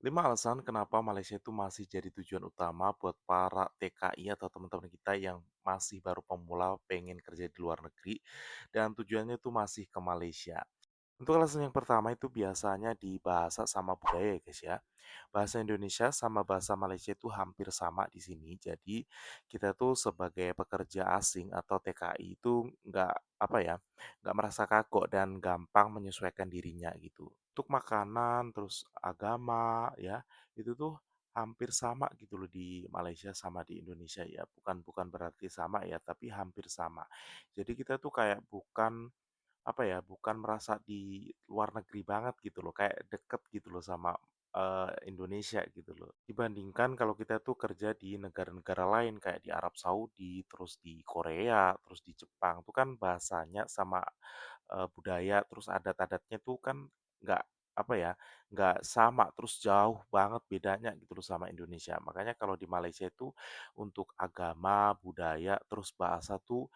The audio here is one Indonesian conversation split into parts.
5 alasan kenapa Malaysia itu masih jadi tujuan utama buat para TKI atau teman-teman kita yang masih baru pemula pengen kerja di luar negeri dan tujuannya itu masih ke Malaysia. Untuk alasan yang pertama itu biasanya di bahasa sama budaya ya guys ya. Bahasa Indonesia sama bahasa Malaysia itu hampir sama di sini. Jadi kita tuh sebagai pekerja asing atau TKI itu nggak apa ya, nggak merasa kagok dan gampang menyesuaikan dirinya gitu. Untuk makanan, terus agama ya, itu tuh hampir sama gitu loh di Malaysia sama di Indonesia ya. Bukan bukan berarti sama ya, tapi hampir sama. Jadi kita tuh kayak bukan apa ya, bukan merasa di luar negeri banget gitu loh, kayak deket gitu loh sama, Indonesia gitu loh. Dibandingkan kalau kita tuh kerja di negara-negara lain kayak di Arab Saudi, terus di Korea, terus di Jepang tuh kan bahasanya sama, budaya, terus adat-adatnya tuh kan nggak apa ya, nggak sama, terus jauh banget bedanya gitu loh sama Indonesia. Makanya kalau di Malaysia itu untuk agama, budaya, terus bahasa tuh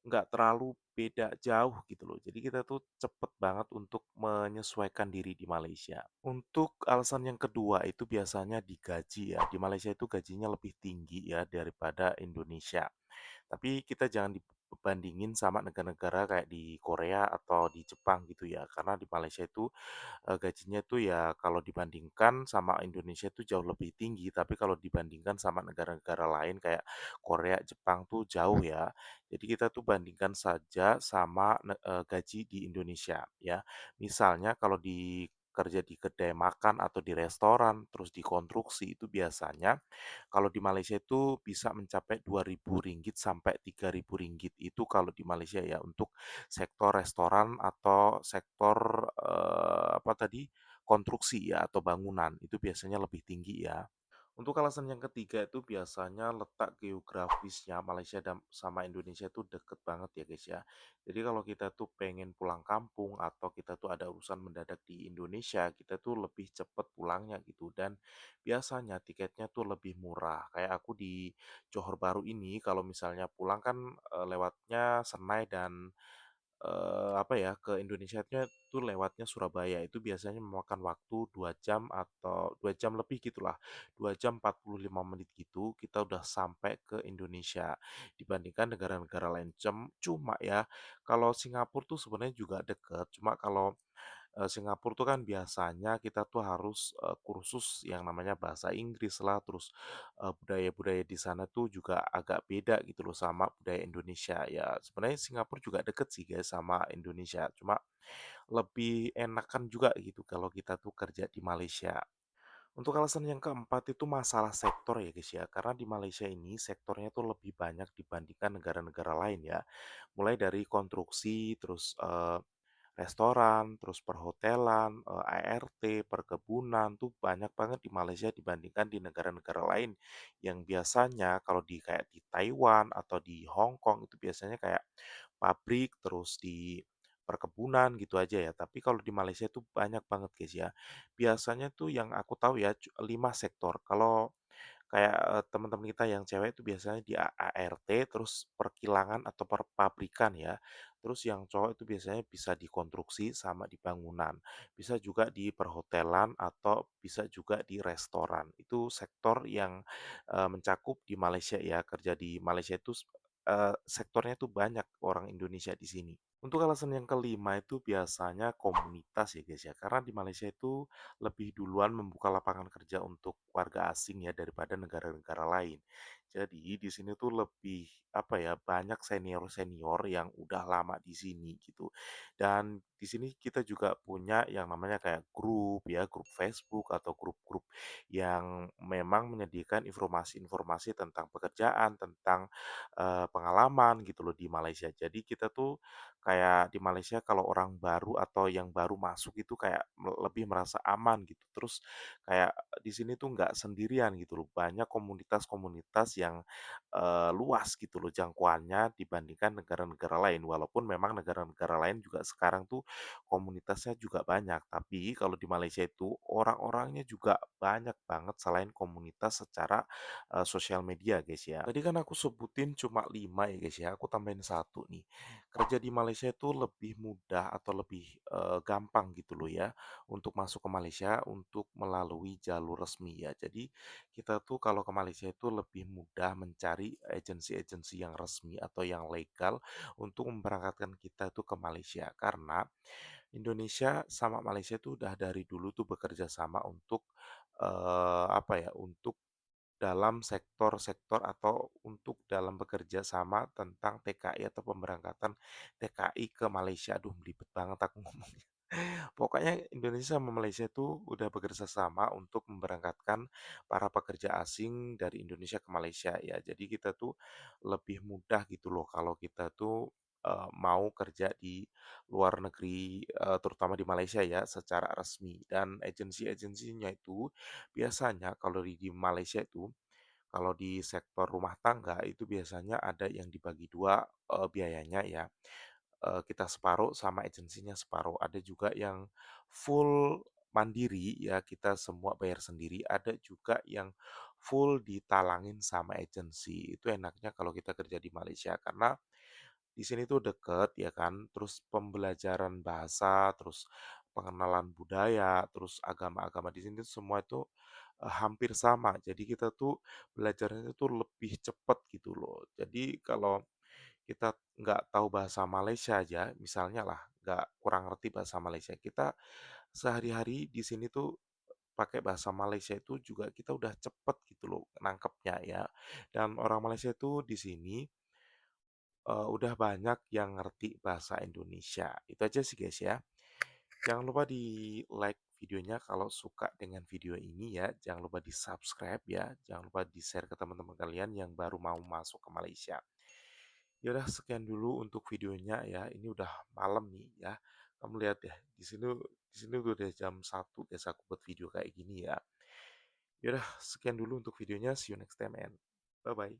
nggak terlalu beda jauh gitu loh. Jadi kita tuh cepet banget untuk menyesuaikan diri di Malaysia. Untuk alasan yang kedua itu biasanya di gaji ya. Di Malaysia itu gajinya lebih tinggi ya daripada Indonesia. Tapi kita jangan dibandingin sama negara-negara kayak di Korea atau di Jepang gitu ya. Karena di Malaysia itu gajinya tuh ya kalau dibandingkan sama Indonesia itu jauh lebih tinggi, tapi kalau dibandingkan sama negara-negara lain kayak Korea, Jepang tuh jauh ya. Jadi kita tuh bandingkan saja sama gaji di Indonesia ya. Misalnya kalau kerja di kedai makan atau di restoran, terus di konstruksi itu biasanya kalau di Malaysia itu bisa mencapai Rp2.000 sampai Rp3.000 itu kalau di Malaysia ya untuk sektor restoran atau sektor apa tadi konstruksi ya atau bangunan itu biasanya lebih tinggi ya. Untuk alasan yang ketiga itu biasanya letak geografisnya Malaysia dan sama Indonesia itu deket banget ya guys ya. Jadi kalau kita tuh pengen pulang kampung atau kita tuh ada urusan mendadak di Indonesia, kita tuh lebih cepet pulangnya gitu. Dan biasanya tiketnya tuh lebih murah. Kayak aku di Johor Bahru ini kalau misalnya pulang kan lewatnya Senai dan apa ya, ke Indonesianya tuh lewatnya Surabaya, itu biasanya memakan waktu 2 jam atau 2 jam lebih gitulah, 2 jam 45 menit gitu, kita udah sampai ke Indonesia. Dibandingkan negara-negara lain. Cuma ya, kalau Singapura tuh sebenarnya juga deket, cuma kalau Singapura tuh kan biasanya kita tuh harus, kursus yang namanya bahasa Inggris lah, terus, budaya-budaya di sana tuh juga agak beda gitu loh sama budaya Indonesia. Ya sebenarnya Singapura juga deket sih guys sama Indonesia, cuma lebih enakan juga gitu kalau kita tuh kerja di Malaysia. Untuk alasan yang keempat itu masalah sektor ya guys ya, karena di Malaysia ini sektornya tuh lebih banyak dibandingkan negara-negara lain ya. Mulai dari konstruksi, terus, restoran, terus perhotelan, ART, perkebunan tuh banyak banget di Malaysia dibandingkan di negara-negara lain yang biasanya kalau di kayak di Taiwan atau di Hong Kong itu biasanya kayak pabrik, terus di perkebunan gitu aja ya. Tapi kalau di Malaysia itu banyak banget guys ya. Biasanya tuh yang aku tahu ya 5 sektor. Kalau kayak, teman-teman kita yang cewek itu biasanya di ART, terus perkilangan atau perpabrikan ya. Terus yang cowok itu biasanya bisa di konstruksi sama di bangunan. Bisa juga di perhotelan atau bisa juga di restoran. Itu sektor yang, mencakup di Malaysia ya, kerja di Malaysia itu sektornya itu banyak orang Indonesia di sini. Untuk alasan yang kelima itu biasanya komunitas ya guys ya, karena di Malaysia itu lebih duluan membuka lapangan kerja untuk warga asing ya daripada negara-negara lain. Jadi di sini tuh lebih apa ya banyak senior-senior yang udah lama di sini gitu. Dan di sini kita juga punya yang namanya kayak grup ya, grup Facebook atau grup-grup yang memang menyediakan informasi-informasi tentang pekerjaan, tentang pengalaman gitu loh di Malaysia. Jadi kita tuh kayak di Malaysia kalau orang baru atau yang baru masuk itu kayak lebih merasa aman gitu. Terus kayak di sini tuh nggak sendirian gitu loh. Banyak komunitas-komunitas yang luas gitu loh jangkauannya dibandingkan negara-negara lain. Walaupun memang negara-negara lain juga sekarang tuh komunitasnya juga banyak. Tapi kalau di Malaysia itu orang-orangnya juga banyak banget selain komunitas secara sosial media guys ya. Tadi kan aku sebutin cuma 5 ya guys ya. Aku tambahin satu nih. Kerja di Malaysia Indonesia itu lebih mudah atau lebih, gampang gitu loh ya, untuk masuk ke Malaysia untuk melalui jalur resmi ya. Jadi kita tuh kalau ke Malaysia itu lebih mudah mencari agensi-agensi yang resmi atau yang legal untuk memberangkatkan kita itu ke Malaysia. Karena Indonesia sama Malaysia itu udah dari dulu tuh bekerja sama untuk, apa ya, untuk dalam sektor-sektor atau untuk dalam bekerja sama tentang TKI atau pemberangkatan TKI ke Malaysia. Aduh belibet banget aku ngomongnya. Pokoknya Indonesia sama Malaysia itu udah bekerja sama untuk memberangkatkan para pekerja asing dari Indonesia ke Malaysia ya. Jadi kita tuh lebih mudah gitu loh kalau kita tuh mau kerja di luar negeri, terutama di Malaysia ya secara resmi. Dan agensi-agensinya itu biasanya kalau di Malaysia itu kalau di sektor rumah tangga itu biasanya ada yang dibagi dua biayanya ya. Kita separuh sama agensinya separuh. Ada juga yang full mandiri ya, kita semua bayar sendiri. Ada juga yang full ditalangin sama agensi. Itu enaknya kalau kita kerja di Malaysia karena di sini tuh deket ya kan, terus pembelajaran bahasa, terus pengenalan budaya, terus agama-agama di sini tuh semua itu hampir sama. Jadi kita tuh belajarnya tuh lebih cepat gitu loh. Jadi kalau kita nggak tahu bahasa Malaysia aja, misalnya lah, nggak kurang ngerti bahasa Malaysia, kita sehari-hari di sini tuh pakai bahasa Malaysia itu juga kita udah cepet gitu loh nangkepnya ya. Dan orang Malaysia itu di sini udah banyak yang ngerti bahasa Indonesia. Itu aja sih guys ya. Jangan lupa di like videonya kalau suka dengan video ini ya. Jangan lupa di subscribe ya. Jangan lupa di share ke teman-teman kalian yang baru mau masuk ke Malaysia. Ya udah sekian dulu untuk videonya ya. Ini udah malam nih ya. Kamu lihat ya, di sini udah jam 1 guys aku buat video kayak gini ya. Ya udah sekian dulu untuk videonya. See you next time and bye bye.